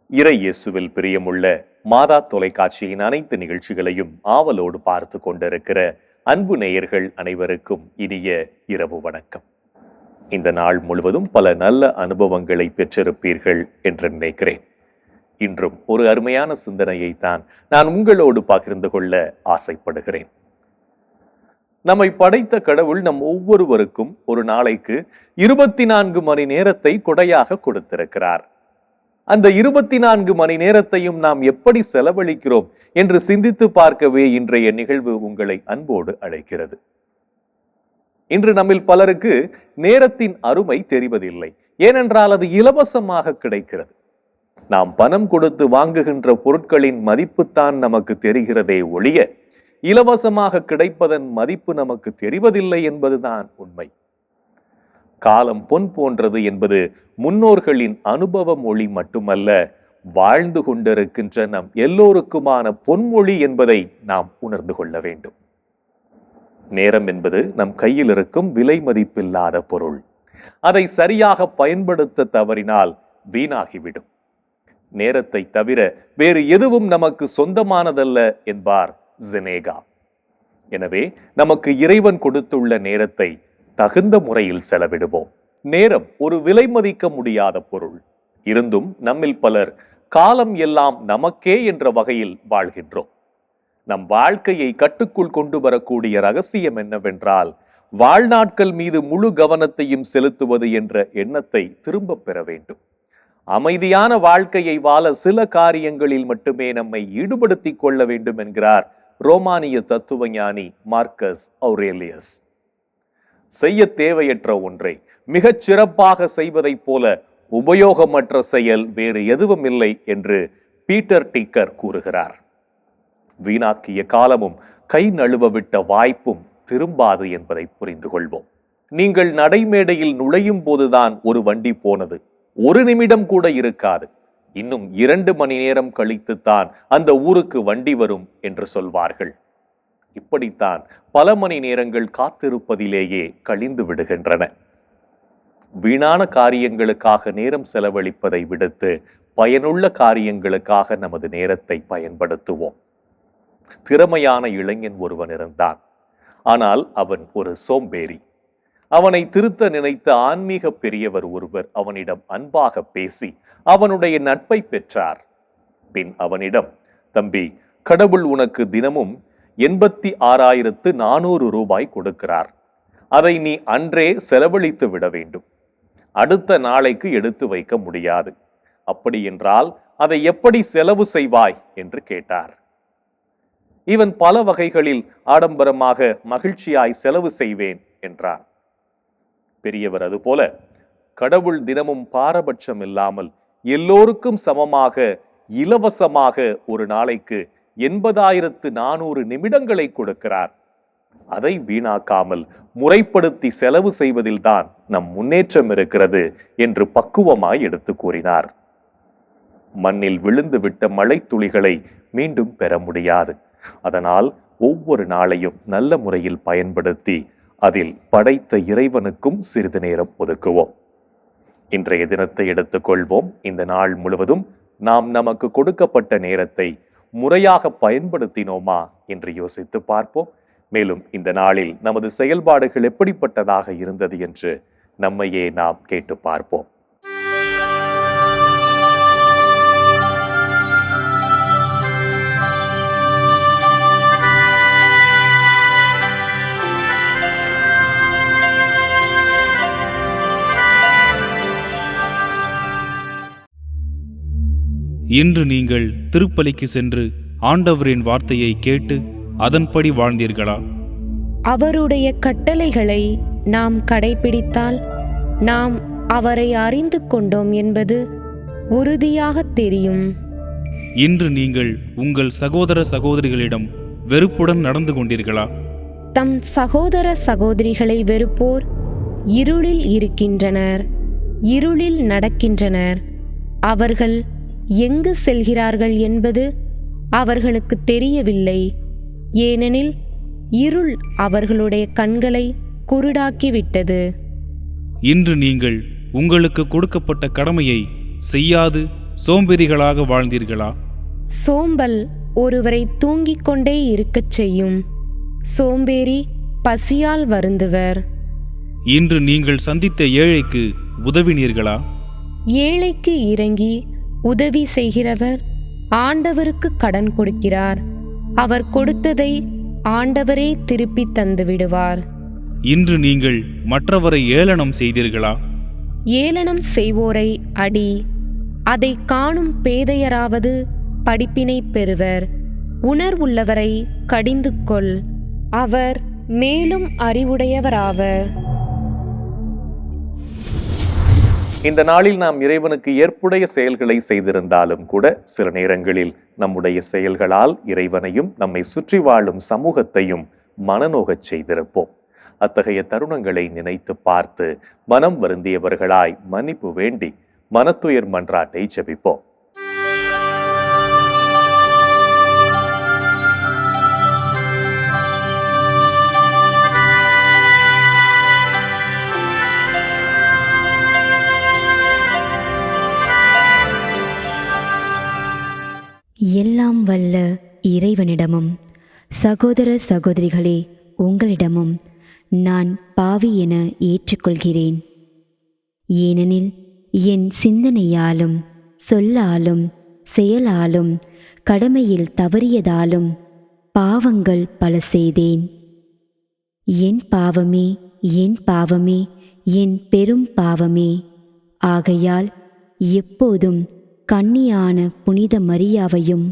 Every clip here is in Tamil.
இறை இயேசுவில் பிரியமுள்ள மாதா தொலைக்காட்சியின் அனைத்து நிகழ்ச்சிகளையும் ஆவலோடு பார்த்து கொண்டிருக்கிற அன்பு நேயர்கள் அனைவருக்கும் இனிய இரவு வணக்கம். இந்த நாள் முழுவதும் பல நல்ல அனுபவங்களை பெற்றிருப்பீர்கள் என்று நினைக்கிறேன். இன்றும் ஒரு அருமையான சிந்தனையை தான் நான் உங்களோடு பகிர்ந்து கொள்ள ஆசைப்படுகிறேன். நம்மை படைத்த கடவுள் நம் ஒவ்வொருவருக்கும் ஒரு நாளைக்கு 24 மணி நேரத்தை கொடையாக கொடுத்திருக்கிறார். அந்த 24 மணி நேரத்தையும் நாம் எப்படி செலவழிக்கிறோம் என்று சிந்தித்து பார்க்கவே இன்றைய நிகழ்வு உங்களை அன்போடு அழைக்கிறது. இன்று நம்மில் பலருக்கு நேரத்தின் அருமை தெரிவதில்லை. ஏனென்றால் அது இலவசமாக கிடைக்கிறது. நாம் பணம் கொடுத்து வாங்குகின்ற பொருட்களின் மதிப்புத்தான் நமக்கு தெரிகிறதே ஒழிய இலவசமாக கிடைப்பதன் மதிப்பு நமக்கு தெரிவதில்லை என்பதுதான் உண்மை. காலம் பொன் போன்றது என்பது முன்னோர்களின் அனுபவ மொழி மட்டுமல்ல, வாழ்ந்து கொண்டிருக்கின்ற நம் எல்லோருக்குமான பொன்மொழி என்பதை நாம் உணர்ந்து கொள்ள வேண்டும். நேரம் என்பது நம் கையில் இருக்கும் விலை மதிப்பில்லாத பொருள். அதை சரியாக பயன்படுத்த தவறினால் வீணாகிவிடும். நேரத்தை தவிர வேறு எதுவும் நமக்கு சொந்தமானதல்ல என்பார் செனேகா. எனவே நமக்கு இறைவன் கொடுத்துள்ள நேரத்தை தகுந்த முறையில் செலவிடுவோம். நேரம் ஒரு விலை மதிக்க முடியாத பொருள். இருந்தும் நம்மில் பலர் காலம் எல்லாம் நமக்கே என்ற வகையில் வாழ்கின்றோம். நம் வாழ்க்கையை கட்டுக்குள் கொண்டு வரக்கூடிய ரகசியம் என்னவென்றால், வாழ்நாட்கள் மீது முழு கவனத்தையும் செலுத்துவது என்ற எண்ணத்தை திரும்ப பெற வேண்டும். அமைதியான வாழ்க்கையை வாழ சில காரியங்களில் மட்டுமே நம்மை ஈடுபடுத்திக் கொள்ள வேண்டும் என்கிறார் ரோமானிய தத்துவ ஞானி மார்க்கஸ் அவுரேலியஸ். செய்ய தேவையற்ற ஒன்றை மிகச் சிறப்பாக செய்வதைப் போல உபயோகமற்ற செயல் வேறு எதுவும் இல்லை என்று பீட்டர் டிக்கர் கூறுகிறார். வீணாக்கிய காலமும் கை நழுவ விட்ட வாய்ப்பும் திரும்பாது என்பதை புரிந்து கொள்வோம். நீங்கள் நடைமேடையில் நுழையும் போதுதான் ஒரு வண்டி போனது. 1 நிமிடம் கூட இருக்காது. இன்னும் 2 மணி நேரம் கழித்துத்தான் அந்த ஊருக்கு வண்டி வரும் என்று சொல்வார்கள். இப்படித்தான் பல மணி நேரங்கள் காத்திருப்பதிலேயே கழிந்து விடுகின்றன. வீணான காரியங்களுக்காக நேரம் செலவழிப்பதை விடுத்து பயனுள்ள காரியங்களுக்காக நமது நேரத்தை பயன்படுத்துவோம். திறமையான இளைஞன் ஒருவன் இருந்தான். ஆனால் அவன் ஒரு சோம்பேறி. அவனை திருத்த நினைத்த ஆன்மீக பெரியவர் ஒருவர் அவனிடம் அன்பாக பேசி அவனுடைய நட்பை பெற்றார். பின் அவனிடம், தம்பி, கடவுள் உனக்கு தினமும் 86,400 ரூபாய் கொடுக்கிறார். அதை நீ அன்றே செலவழித்து விட வேண்டும். அடுத்த நாளைக்கு எடுத்து வைக்க முடியாது. அப்படி என்றால் அதை எப்படி செலவு செய்வாய் என்று கேட்டார். இவன் பல வகைகளில் ஆடம்பரமாக மகிழ்ச்சியாய் செலவு செய்வேன் என்றான். பெரியவர் அதுபோல, கடவுள் தினமும் பாரபட்சம் இல்லாமல் எல்லோருக்கும் சமமாக இலவசமாக ஒரு நாளைக்கு 80,400 நிமிடங்களை கொடுக்கிறார். அதை வீணாக்காமல் முறைப்படுத்தி செலவு செய்வதில்தான் நம் முன்னேற்றம் இருக்கிறது என்று பக்குவமாய் எடுத்து கூறினார். மண்ணில் விழுந்து விட்ட மழை துளிகளை மீண்டும் பெற முடியாது. அதனால் ஒவ்வொரு நாளையும் நல்ல முறையில் பயன்படுத்தி அதில் படைத்த இறைவனுக்கும் சிறிது நேரம் ஒதுக்குவோம். இன்றைய தினத்தை எடுத்துக்கொள்வோம். இந்த நாள் முழுவதும் நாம் நமக்கு கொடுக்கப்பட்ட நேரத்தை முறையாக பயன்படுத்தினோமா என்று யோசித்து பார்ப்போம். மேலும் இந்த நாளில் நமது செயல்பாடுகள் எப்படிப்பட்டதாக இருந்தது என்று நம்மையே நாம் கேட்டு பார்ப்போம். இன்று நீங்கள் திருப்பலிக்கு சென்று ஆண்டவரின் வார்த்தையை கேட்டு அதன்படி வாழ்ந்தீர்களா? அவருடைய கட்டளைகளை நாம் கடைபிடித்தால் நாம் அவரை அறிந்து கொண்டோம் என்பது உறுதியாக தெரியும். இன்று நீங்கள் உங்கள் சகோதர சகோதரிகளிடம் வெறுப்புடன் நடந்து கொண்டீர்களா? தம் சகோதர சகோதரிகளை வெறுப்போர் இருளில் இருக்கின்றனர், இருளில் நடக்கின்றனர். அவர்கள் எங்கு செல்கிறார்கள் என்பது அவர்களுக்கு தெரியவில்லை. ஏனெனில் இருள் அவர்களுடைய கண்களை குருடாக்கிவிட்டது. இன்று நீங்கள் உங்களுக்கு கொடுக்கப்பட்ட கடமையை செய்யாது சோம்பேறிகளாக வாழ்ந்தீர்களா? சோம்பல் ஒருவரை தூங்கிக் கொண்டே இருக்கச் செய்யும். சோம்பேறி பசியால் வருந்துவர். இன்று நீங்கள் சந்தித்த ஏழைக்கு உதவினீர்களா? ஏழைக்கு இறங்கி உதவி செய்கிறவர் ஆண்டவருக்கு கடன் கொடுக்கிறார். அவர் கொடுத்ததை ஆண்டவரே திருப்பி தந்து விடுவார். இன்று நீங்கள் மற்றவரை ஏளனம் செய்தீர்களா? ஏளனம் செய்வோரை அடி. அதை காணும் பேதையராவது படிப்பினை பெறுவர். உணர்வுள்ளவரை கடிந்து கொள், அவர் மேலும் அறிவுடையவராவர். இந்த நாளில் நாம் இறைவனுக்கு ஏற்புடைய செயல்களை செய்திருந்தாலும் கூட சில நேரங்களில் நம்முடைய செயல்களால் இறைவனையும் நம்மை சுற்றி வாழும் சமூகத்தையும் மனநோகச் செய்திருப்போம். அத்தகைய தருணங்களை நினைத்து பார்த்து மனம் வருந்தியவர்களாய் மன்னிப்பு வேண்டி மனத்துயர் மன்றாட்டை ஜெபிப்போம். எல்லாம் வல்ல இறைவனிடமும் சகோதர சகோதரிகளே உங்களிடமும் நான் பாவி என ஏற்றுக்கொள்கிறேன். ஏனெனில் என் சிந்தனையாலும் சொல்லாலும் செயலாலும் கடமையில் தவறியதாலும் பாவங்கள் பல செய்தேன். என் பாவமே, என் பாவமே, என் பெரும் பாவமே. ஆகையால் எப்போதும் கன்னியான புனித மரியாவையும்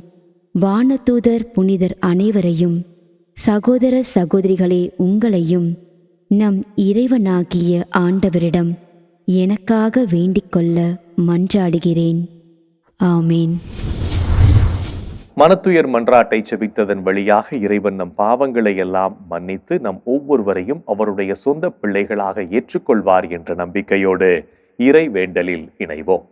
வானதூதர் புனிதர் அனைவரையும் சகோதர சகோதரிகளே உங்களையும் நம் இறைவனாகிய ஆண்டவரிடம் எனக்காக வேண்டிக்கொள்ள மன்றாடுகிறேன். ஆமேன். மனத்துயர் மன்றாட்டை செபித்ததன் வழியாக இறைவன் நம் பாவங்களை எல்லாம் மன்னித்து நம் ஒவ்வொருவரையும் அவருடைய சொந்த பிள்ளைகளாக ஏற்றுக்கொள்வார் என்ற நம்பிக்கையோடு இறை வேண்டலில் இணைவோம்.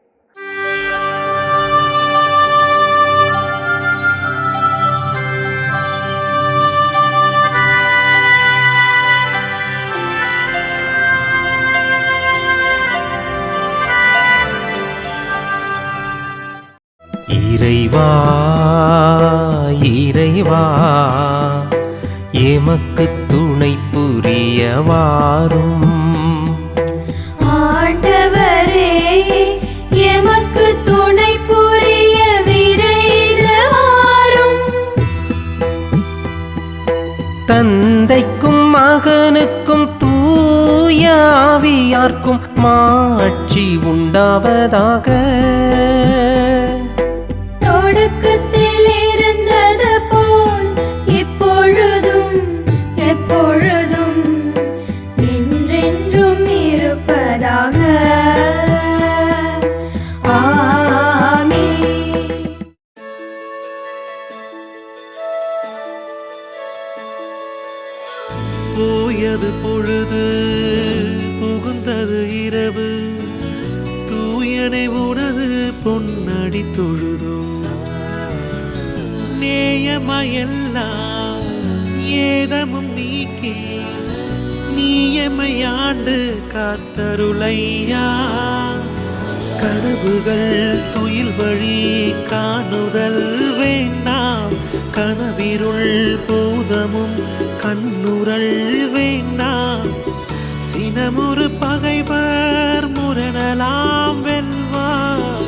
இறைவா இறைவா எமக்கு துணை புரிய வாரும். ஆண்டவரே எமக்கு துணை புரிய விரைந்து வாரும். தந்தைக்கும் மகனுக்கும் தூய ஆவியார்க்கும் மாட்சி உண்டாவதாக. தொடக்கத்தில் இருந்தது போல் இப்பொழுதும் எப்பொழுதும் என்றென்றும் இருப்பதாக. ஆமென். போயது பொழுது புகுந்தது இரவு, தூயனை உனது பொன்னடி தொழுதோ. நேயமையெல்லாம் ஏதமும் நீக்கி நீயமையாண்டு காத்தருளையா. கனவுகள் துயில் வழி காணுதல் வேண்டாம், கனவிருள் பூதமும் கண்ணுரல் வேண்டாம். சினமுறு பகைவர் முரணலாம் வெல்வார்,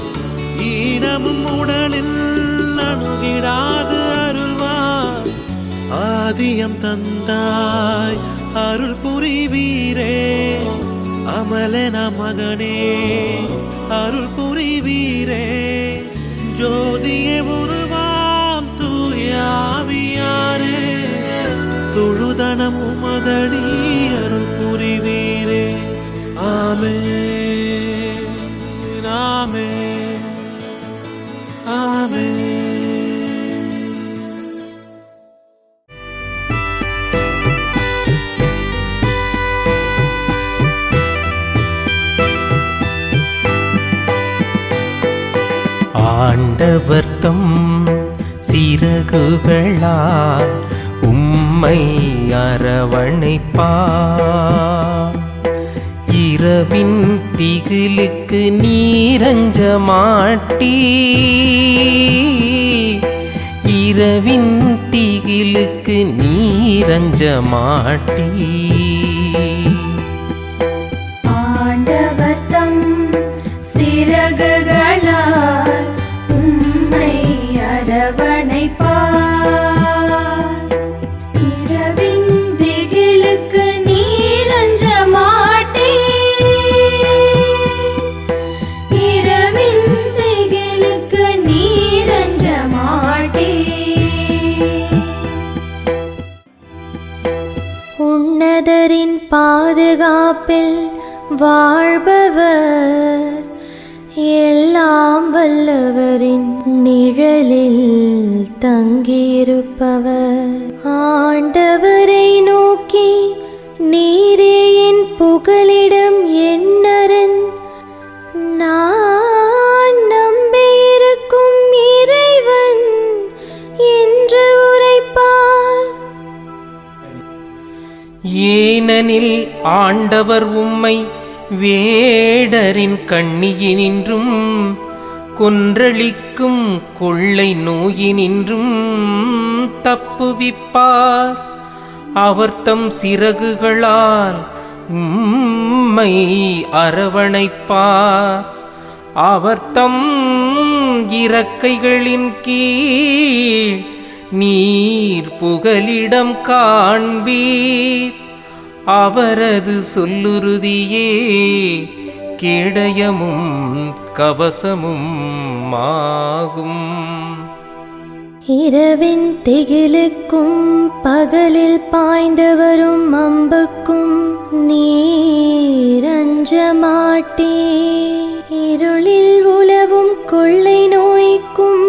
ஈனமும் உடலில் அணுகிடாது அருள்வார். ஆதியம் தந்தாய் அருள் புரிவீரே, அமலன மகனே அருள் புரிவீரே. ஜோதியே உருவாம் தூயாவியாரே, தொழுதனம் உமதடி அருள் புரிவீரே. ஆமென் ஆமென் ஆமென். ஆண்டவர்தம் சிறகுகளால் உம்மை அரவணைப்பார். இரவின் திகிலுக்கு நீரஞ்ச மாட்டீர், இரவின் திகிலுக்கு நீரஞ்ச மாட்டீர். ஆண்டவர் தம் சிறகுகளால் உம்மை அரவணைப்பார். இரவின் திகிலுக்கு நீரஞ்ச மாட்டீர், இரவின் திகிலுக்கு நீரஞ்ச மாட்டீர். உன்னதரின் பாதுகாப்பில் வாழ்பவர், எல்லாம் வல்லவரின் நிழலில் தங்கியிருப்பவர். ஆண்டவரை நோக்கி நீரே என் புகலிடம் என்னரன், நான் நம்பியிருக்கும் இறைவன் என்று உரைப்பார். ஏனெனில் ஆண்டவர் உம்மை வேடரின் கண்ணியினின்றும் கொன்றளிக்கும் கொள்ளை நோயினின்றும் தப்புவிப்பார். அவர் தம் சிறகுகளால் உம்மை அரவணைப்பார். அவர் தம் இறக்கைகளின் கீழ் நீர் புகலிடம் காண்பீர். அவரது சொல்லுறுதியே கேடயமும் கவசமும் ஆகும். இரவின் திகிலுக்கும் பகலில் பாய்ந்து வரும் அம்புக்கும் நீர் அஞ்ச மாட்டீர். இருளில் உலவும் கொள்ளை நோய்க்கும்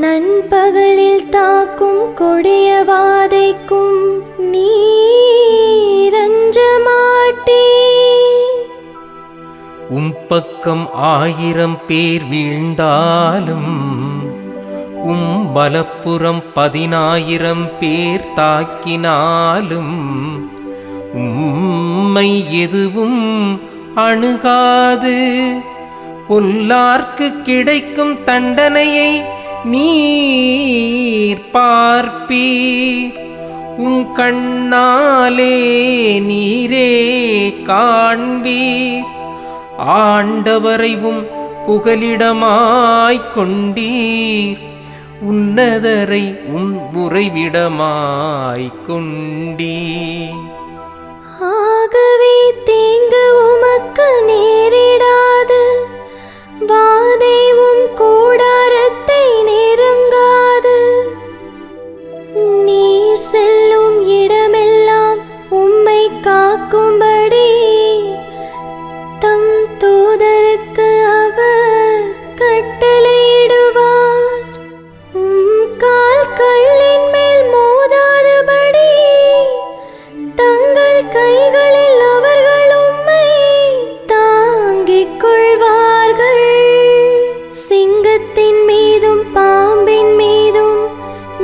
நண்பகலில் தாக்கும் கொடிய வாதைக்கும் நீர் அஞ்ச மாட்டீர். உம் பக்கம் 1000 பேர் வீழ்ந்தாலும் உம் பலப்புறம் 10,000 பேர் தாக்கினாலும் உம்மை எதுவும் அணுகாது. பொல்லார்க்கு கிடைக்கும் தண்டனையை நீர் பார்ப்பீர். உம் கண்ணாலே நீரே காண்பீர். ஆண்டவரைவும் புகலிடமாய்க் கொண்டீர். உன்னதரை உம் உறைவிடமாய்க் கொண்டீர். ஆகவே தீங்கு உமக்கு நேரிடாது, வாதைவும் கூடாரத்தை நெருங்காது. நீர் செல்லும் இடமெல்லாம் உம்மை காக்கும்படி தம் தூதருக்கு அவர் கட்டளையிடுவார். கால் கல்லின் மேல் மோதாதபடி தங்கள் கைகளில் அவர்கள் உம்மை தாங்கிக் கொள்வார்கள். சிங்கத்தின் மீதும் பாம்பின் மீதும்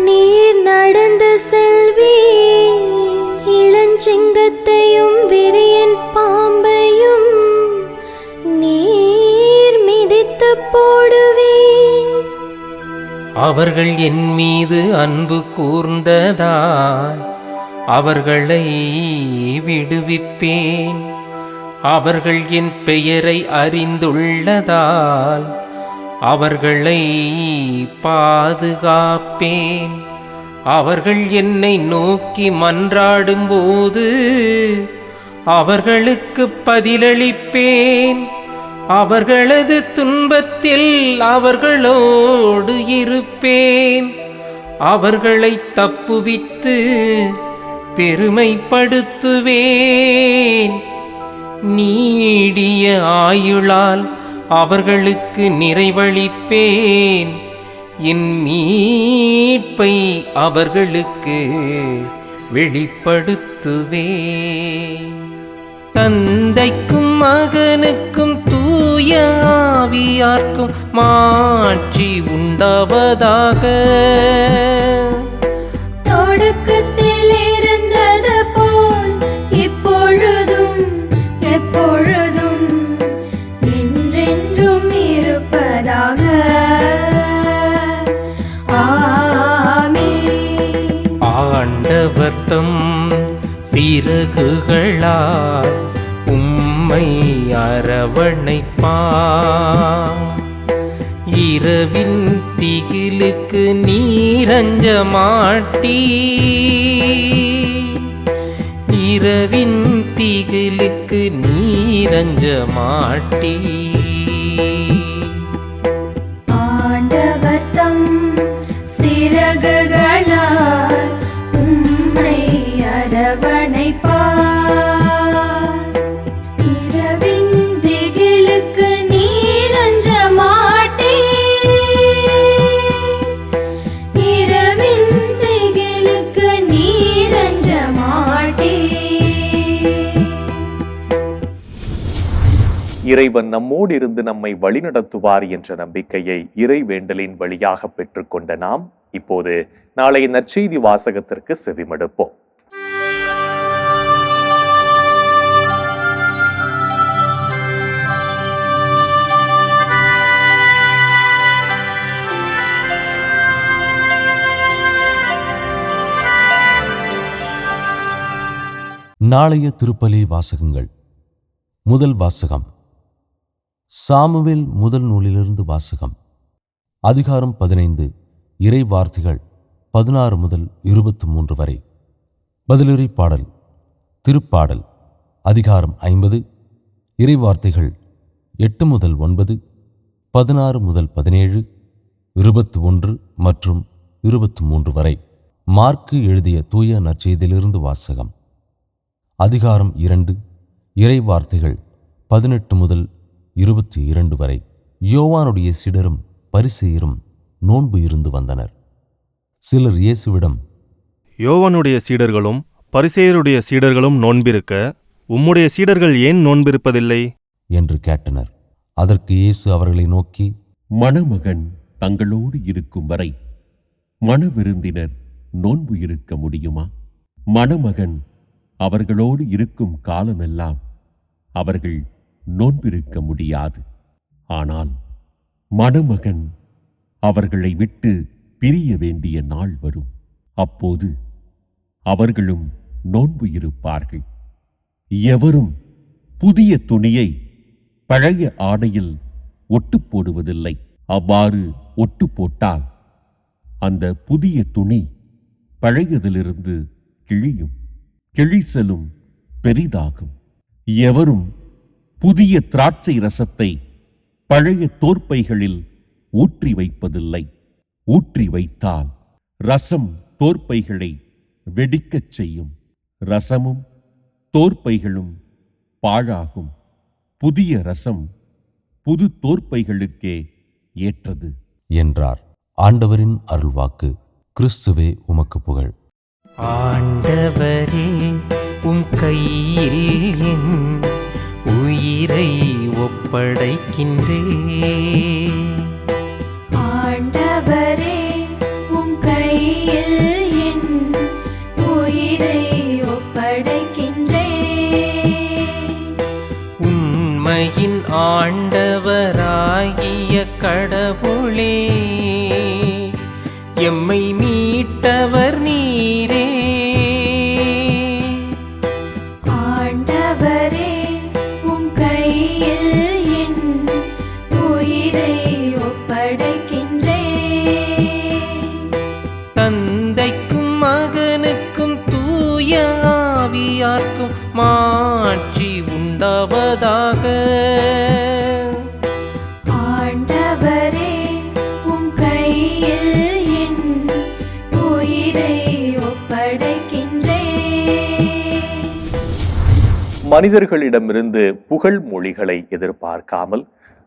நீர் நடந்து செல்வீர். இளஞ்சிங்கத்தையும் விரியன் பாம்பையும் நீர் மிதித்து போடுவீர். அவர்கள் என் மீது அன்பு கூர்ந்ததால் அவர்களை விடுவிப்பேன். அவர்கள் என் பெயரை அறிந்துள்ளதால் அவர்களை பாதுகாப்பேன். அவர்கள் என்னை நோக்கி மன்றாடும்போது அவர்களுக்கு பதிலளிப்பேன். அவர்களது துன்பத்தில் அவர்களோடு இருப்பேன். அவர்களை தப்புவித்து பெருமைப்படுத்துவேன். நீடிய ஆயுளால் அவர்களுக்கு நிறைவளிப்பேன். என் மீட்பை அவர்களுக்கு வெளிப்படுத்துவேன். தந்தைக்கும் மகனுக்கும் தூய ஆவியார்க்கும் மாட்சி உண்டாவதாக. தொடக்கத்தில் இருந்தது போல் இப்பொழுதும் எப்பொழுதும் ஆண்டவர்தம் சிறகுகளால் உம்மை அரவணைப்பார். இரவின் திகிலுக்கு நீரஞ்ச மாட்டீ, இரவின் திகிலுக்கு நீரஞ்ச மாட்டீ. ஆண்டவர்தம் சிறகுகளால் உம்மை அரவணைப்பார். இரவின் திகிலுக்கு நீரஞ்ச மாட்டீர், இரவின் திகிலுக்கு நீரஞ்ச மாட்டீர். இறைவன் நம்மோடு இருந்து நம்மை வழிநடத்துவார் என்ற நம்பிக்கையை இறைவேண்டலின் வழியாக பெற்றுக்கொண்ட நாம் இப்போது நாளைய நற்செய்தி வாசகத்திற்கு செவிமடுப்போம். நாளைய திருப்பலி வாசகங்கள். முதல் வாசகம் சாமுவேல் முதல் நூலிலிருந்து வாசகம். அதிகாரம் 15, இறை வார்த்தைகள் 16 முதல் 23 வரை. பதிலுரை பாடல். திருப்பாடல் அதிகாரம் 50, இறை வார்த்தைகள் 8 முதல் 9, 16 முதல் 17, 21 மற்றும் 23 வரை. மார்க்கு எழுதிய தூய நற்செய்தியிலிருந்து வாசகம். அதிகாரம் 2, இறை வார்த்தைகள் 18 முதல் 22 வரை. யோவானுடைய சீடரும் பரிசேயரும் நோன்பு இருந்து வந்தனர். சிலர் இயேசுவிடம், யோவானுடைய சீடர்களும் பரிசேயருடைய சீடர்களும் நோன்பிருக்க உம்முடைய சீடர்கள் ஏன் நோன்பிருப்பதில்லை என்று கேட்டனர். அதற்கு இயேசு அவர்களை நோக்கி, மணமகன் தங்களோடு இருக்கும் வரை மணவிருந்தினர் நோன்பு இருக்க முடியுமா? மணமகன் அவர்களோடு இருக்கும் காலமெல்லாம் அவர்கள் நோன்பிருக்க முடியாது. ஆனால் மணமகன் அவர்களை விட்டு பிரிய வேண்டிய நாள் வரும். அப்போது அவர்களும் நோன்பு இருப்பார்கள். எவரும் புதிய துணியை பழைய ஆடையில் ஒட்டு போடுவதில்லை. அவ்வாறு ஒட்டு போட்டால் அந்த புதிய துணி பழையதிலிருந்து கிழியும், கிழிசலும் பெரிதாகும். எவரும் புதிய திராட்சை ரசத்தை பழைய தோற்பைகளில் ஊற்றி வைப்பதில்லை. ஊற்றி வைத்தால் ரசம் தோற்பைகளை வெடிக்கச் செய்யும். ரசமும் தோற்பைகளும் பாழாகும். புதிய ரசம் புது தோற்பைகளுக்கே ஏற்றது என்றார். ஆண்டவரின் அருள்வாக்கு. கிறிஸ்துவே உமக்கு புகழ். ஆண்டவரே உம் கையில் என் உயிரை ஒப்படைக்கின்றேன். ஆண்டவரே உம் கையில் என் உயிரை ஒப்படைக்கின்றேன். உண்மையின் ஆண்டவராகிய கடவுளே, எம்மை மீட்டவர் நீரே. ஆண்டவரே உம் கையில் என் உயிரை ஒப்படைக்கின்றேன். தந்தைக்கும் மகனுக்கும் தூய ஆவியார்க்கும் மாட்சி உண்டாவதாக. ஆண்டவரே உம் கையில் என் உயிரை ஒப்படைக்கின்றேன். மனிதர்களிடமிருந்து புகழ் மொழிகளை எதிர்பார்க்காமல்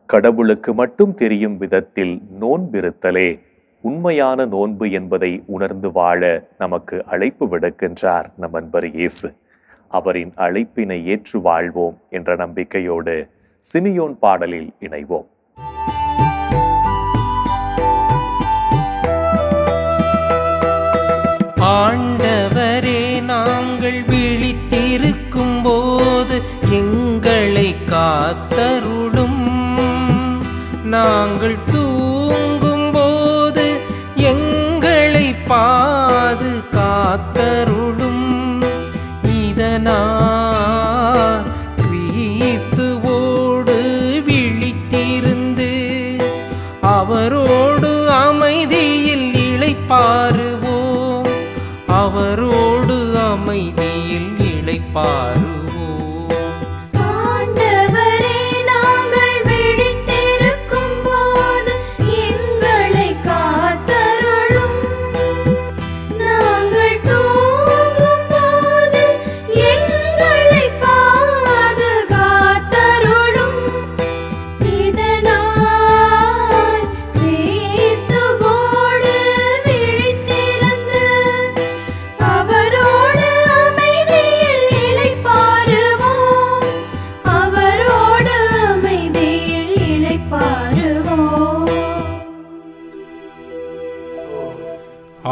கடவுளுக்கு மட்டும் தெரியும் விதத்தில் நோன்பிருத்தலே உண்மையான நோன்பு என்பதை உணர்ந்து வாழ நமக்கு அழைப்பு விடுக்கின்றார் நம் அன்பர் இயேசு. அவரின் அழைப்பினை ஏற்று வாழ்வோம் என்ற நம்பிக்கையோடு சிமியோன் பாடலில் இணைவோம். ஆண்டவரே, நாங்கள் விழித்திருக்கும் போது எங்களை காத்தருளும். நாங்கள் தூங்கும் போது எங்களை பாதுகாத்தருளும்.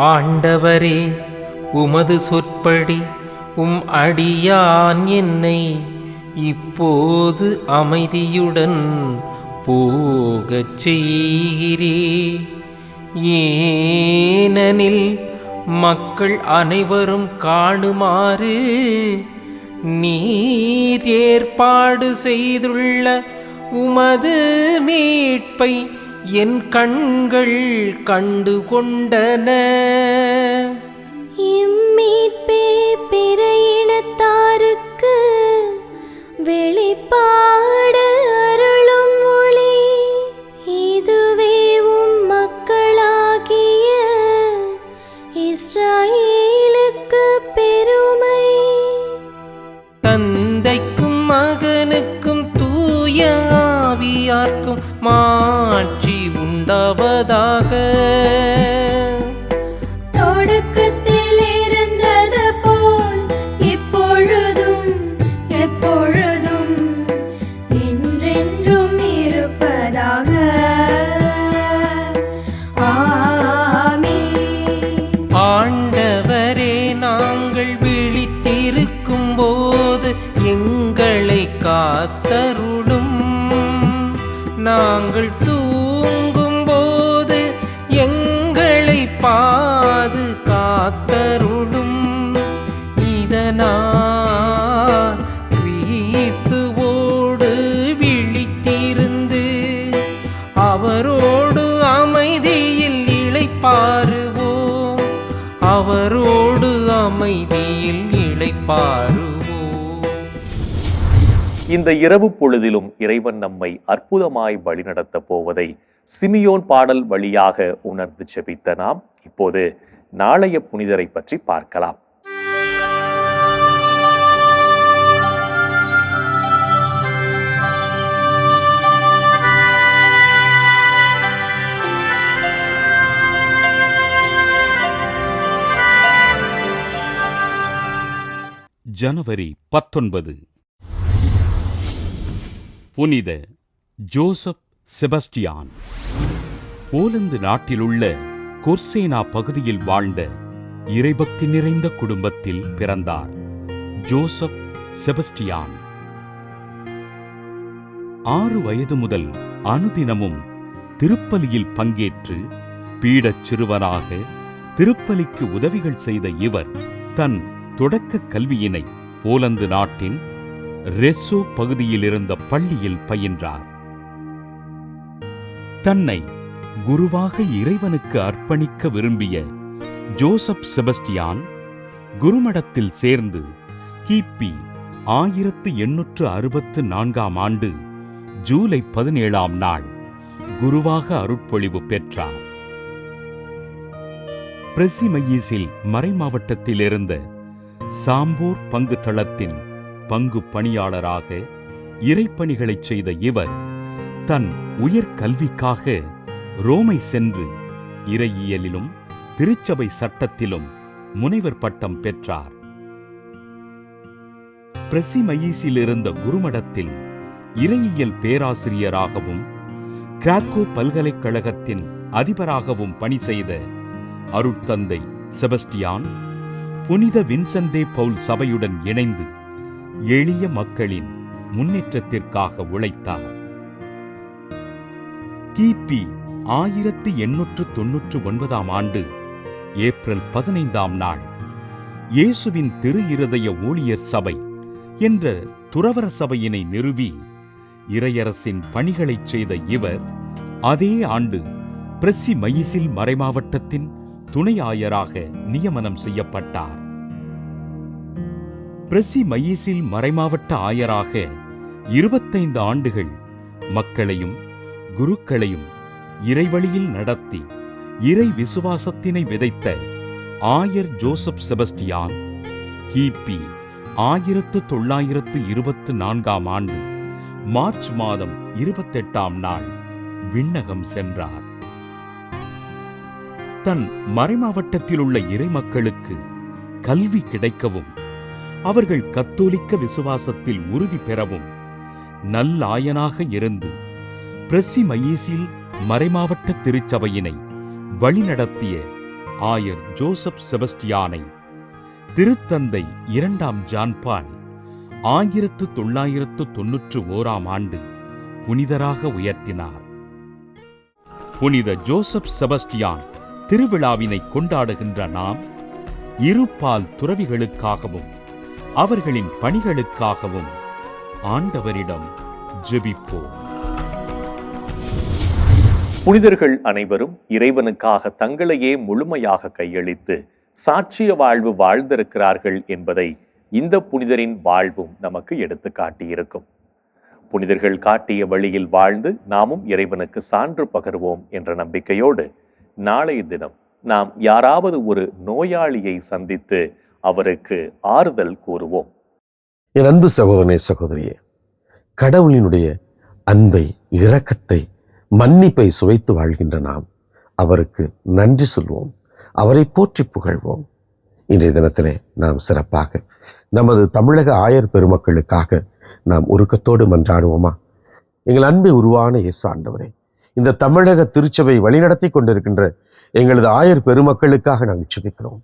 ஆண்டவரே, உமது சொற்படி உம் அடியான் என்னை இப்போது அமைதியுடன் போகச் செய்கிறே. ஏனெனில் மக்கள் அனைவரும் காணுமாறு நீர் ஏற்பாடு செய்துள்ள உமது மீட்பை என் கண்கள் கண்டு கொண்டன. இம்மீட்பே பிற இனத்தாருக்கு வெளிப்பாடு அருளும் ஒளி. இதுவே உம் மக்களாகிய இஸ்ராயேலுக்கு பெருமை. தந்தைக்கும் மகனுக்கும் தூய ஆவியார்க்கும் மாட்சி உண்டாவதாக. தொடக்கத்தில் இருந்தது போல் இப்பொழுதும் எப்பொழுதும் என்றென்றும் இருப்பதாக. ஆமென். ஆண்டவரே, நாங்கள் விழித்திருக்கும் போது எங்களை காத்தருளும். நாங்கள் தூங்கும் போது எங்களை பாதுகாத்தருளும். இதனால் கிறிஸ்துவோடு விழித்திருந்து அவரோடு அமைதியில் இளைப்பாறுவோம். அவரோடு அமைதியில் இளைப்பாறுவோம். இந்த இரவு பொழுதிலும் இறைவன் நம்மை அற்புதமாய் வழிநடத்தப் போவதை சிமியோன் பாடல் வழியாக உணர்ந்து செபித்த நாம் இப்போது நாளைய புனிதரை பற்றி பார்க்கலாம். ஜனவரி 19. புனித ஜோசப் செபஸ்டியான். போலந்து நாட்டிலுள்ள கொர்சேனா பகுதியில் வாழ்ந்த இறைபக்தி நிறைந்த குடும்பத்தில் பிறந்தார் ஜோசப் செபஸ்டியான். 6 வயது முதல் அனுதினமும் திருப்பலியில் பங்கேற்று பீடச் சிறுவனாக திருப்பலிக்கு உதவிகள் செய்த இவர் தன் தொடக்க கல்வியினை போலந்து நாட்டின் ரெசோ பகுதியில் இருந்த பள்ளியில் பயின்றார். தன்னை குருவாக இறைவனுக்கு அர்ப்பணிக்க விரும்பிய ஜோசப் செபஸ்டியான் குருமடத்தில் சேர்ந்து கிபி 1864 ஆண்டு ஜூலை 17 நாள் குருவாக அருட்பொழிவு பெற்றார். பிரசிமையீசில் மறைமாவட்டத்தில் இருந்த சாம்போர் பங்கு தளத்தின் பங்கு பணியாளராக இறைப்பணிகளைச் செய்த இவர் தன் உயர்கல்விக்காக ரோமை சென்று இறையியலிலும் திருச்சபை சட்டத்திலும் முனைவர் பட்டம் பெற்றார். பிரசிமையீசில் இருந்த குருமடத்தில் இறையியல் பேராசிரியராகவும் கிராக்கோ பல்கலைக்கழகத்தின் அதிபராகவும் பணி செய்த அருட்தந்தை செபஸ்டியான் புனித வின்சென்தே பவுல் சபையுடன் இணைந்து எளிய மக்களின் முன்னேற்றத்திற்காக உழைத்தார். கிபி 1899 ஆண்டு ஏப்ரல் 15 நாள் இயேசுவின் திரு இருதய ஊழியர் சபை என்ற துறவற சபையினை நிறுவி இறையரசின் பணிகளைச் செய்த இவர் அதே ஆண்டு பிரசிமையீசில் மறைமாவட்டத்தின் துணை ஆயராக நியமனம் செய்யப்பட்டார். பிரசிமையீசில் மறைமாவட்ட ஆயராக 25 ஆண்டுகள் மக்களையும் குருக்களையும் இறைவழியில் நடத்தி இறை விசுவாசத்தினை விதைத்த ஆயர் ஜோசப் செபஸ்டியான் கிபி 1924 ஆண்டு மார்ச் மாதம் 28 நாள் விண்ணகம் சென்றார். தன் மறைமாவட்டத்திலுள்ள இறைமக்களுக்கு கல்வி கிடைக்கவும் அவர்கள் கத்தோலிக்க விசுவாசத்தில் உறுதி பெறவும் நல்லாயனாக இருந்து பிரசிமையீசில் மறைமாவட்ட திருச்சபையினை வழிநடத்திய ஆயர் ஜோசப் செபஸ்டியானை திருத்தந்தை 2ஆம் ஜான்பால் 1991ஆம் ஆண்டு புனிதராக உயர்த்தினார். புனித ஜோசப் செபஸ்டியான் திருவிழாவினை கொண்டாடுகின்ற நாம் இருபால் துறவிகளுக்காகவும் அவர்களின் பணிகளுக்காகவும் ஆண்டவரிடம் ஜெபிப்போம். புனிதர்கள் அனைவரும் இறைவனுக்காக தங்களையே முழுமையாக கையளித்து சாட்சிய வாழ்வு வாழ்ந்திருக்கிறார்கள் என்பதை இந்த புனிதரின் வாழ்வும் நமக்கு எடுத்து காட்டியிருக்கும். புனிதர்கள் காட்டிய வழியில் வாழ்ந்து நாமும் இறைவனுக்கு சான்று பகர்வோம் என்ற நம்பிக்கையோடு நாளைய தினம் நாம் யாராவது ஒரு நோயாளியை சந்தித்து அவருக்கு ஆறுதல் கூறுவோம். என் அன்பு சகோதரனே, சகோதரியே, கடவுளினுடைய அன்பை, இரக்கத்தை, மன்னிப்பை சுவைத்து வாழ்கின்ற நாம் அவருக்கு நன்றி சொல்வோம், அவரை போற்றி புகழ்வோம். இன்றைய தினத்திலே நாம் சிறப்பாக நமது தமிழக ஆயர் பெருமக்களுக்காக நாம் உருக்கத்தோடு மன்றாடுவோமா? எங்கள் அன்பை உருவான இயேசு ஆண்டவரே, இந்த தமிழக திருச்சபை வழிநடத்தி கொண்டிருக்கின்ற எங்களது ஆயர் பெருமக்களுக்காக நாங்கள் ஜெபிக்கிறோம்.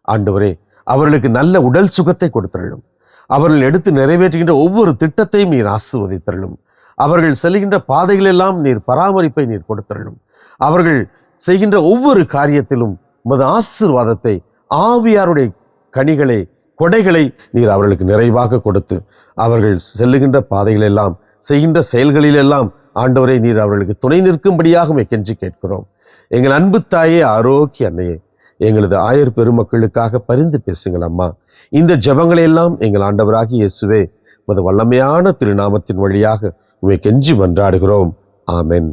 ஆண்டவரே, அவர்களுக்கு நல்ல உடல் சுகத்தை கொடுத்தருளும். அவர்கள் எடுத்து நிறைவேற்றுகின்ற ஒவ்வொரு திட்டத்தையும் நீர் ஆசீர்வதித்தருளும். அவர்கள் செல்கின்ற பாதைகளெல்லாம் நீர் பராமரிப்பை நீர் கொடுத்தருளும். அவர்கள் செய்கின்ற ஒவ்வொரு காரியத்திலும் உமது ஆசீர்வாதத்தை, ஆவியாருடைய கனிகளை, கொடைகளை நீர் அவர்களுக்கு நிறைவாக கொடுத்து அவர்கள் செல்லுகின்ற பாதைகளெல்லாம், செய்கின்ற செயல்களிலெல்லாம் ஆண்டவரை நீர் அவர்களுக்கு துணை நிற்கும்படியாக கெஞ்சி கேட்கிறோம். எங்கள் அன்பு தாயே, ஆரோக்கிய அன்னையே, எங்களது ஆயர் பெருமக்களுக்காக பரிந்து பேசுங்கள் அம்மா. இந்த ஜெபங்களை எல்லாம் எங்கள் ஆண்டவராகிய இயேசுவே உமது வல்லமையான திருநாமத்தின் வழியாக உம்மை கெஞ்சி மன்றாடுகிறோம். ஆமென்.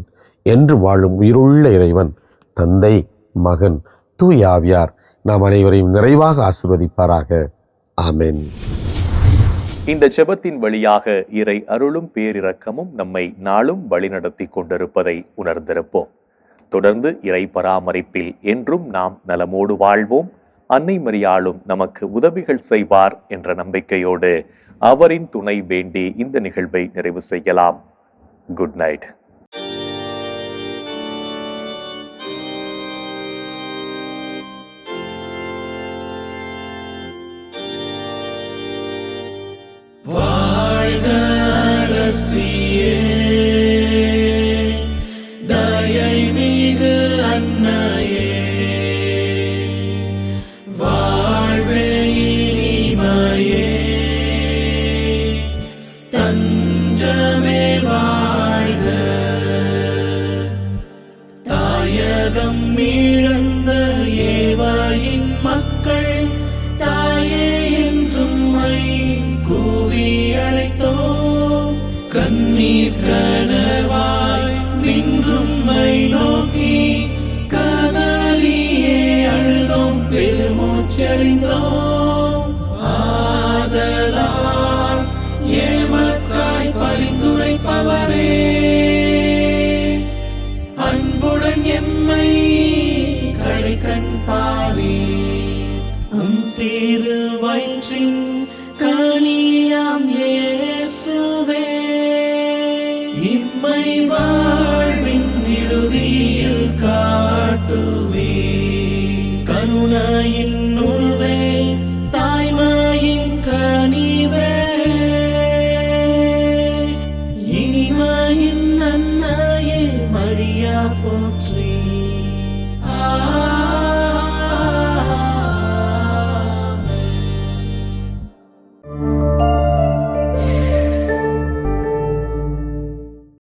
என்று வாழும் உயிருள்ள இறைவன் தந்தை, மகன், தூய ஆவியார் நாம் அனைவரையும் நிறைவாக ஆசீர்வதிப்பாராக. ஆமென். இந்த ஜெபத்தின் வழியாக இறை அருளும் பேரிரக்கமும் நம்மை நாளும் வழிநடத்தி கொண்டிருப்பதை உணர்ந்திருப்போம். தொடர்ந்து இறை பராமரிப்பில் என்றும் நாம் நலமோடு வாழ்வோம். அன்னை மரியாளும் நமக்கு உதவிகள் செய்வார் என்ற நம்பிக்கையோடு அவரின் துணை வேண்டி இந்த நிகழ்வை நிறைவு செய்யலாம். Good night. வாழ்க அரசியே, தயை மிகு அன்னையே, வாழ்வே இனிமையே, தஞ்சமே வாழ்க. தாயகம் இழந்த ஏவாயின் மக்கள் தாயே என்றும் கூவி அழைத்தோம். கண்ணீர் கனவாய் நின்றும்மை நோக்கி கதறியே அழுதோம், பெருமூச்சறிந்தோம். ஆதலால் ஏமக்காய் பரிந்துரைப்பவரே, அன்புடன் எம்மை கடைக்கண் பாரே. திருவயிற்றின் கனியாம்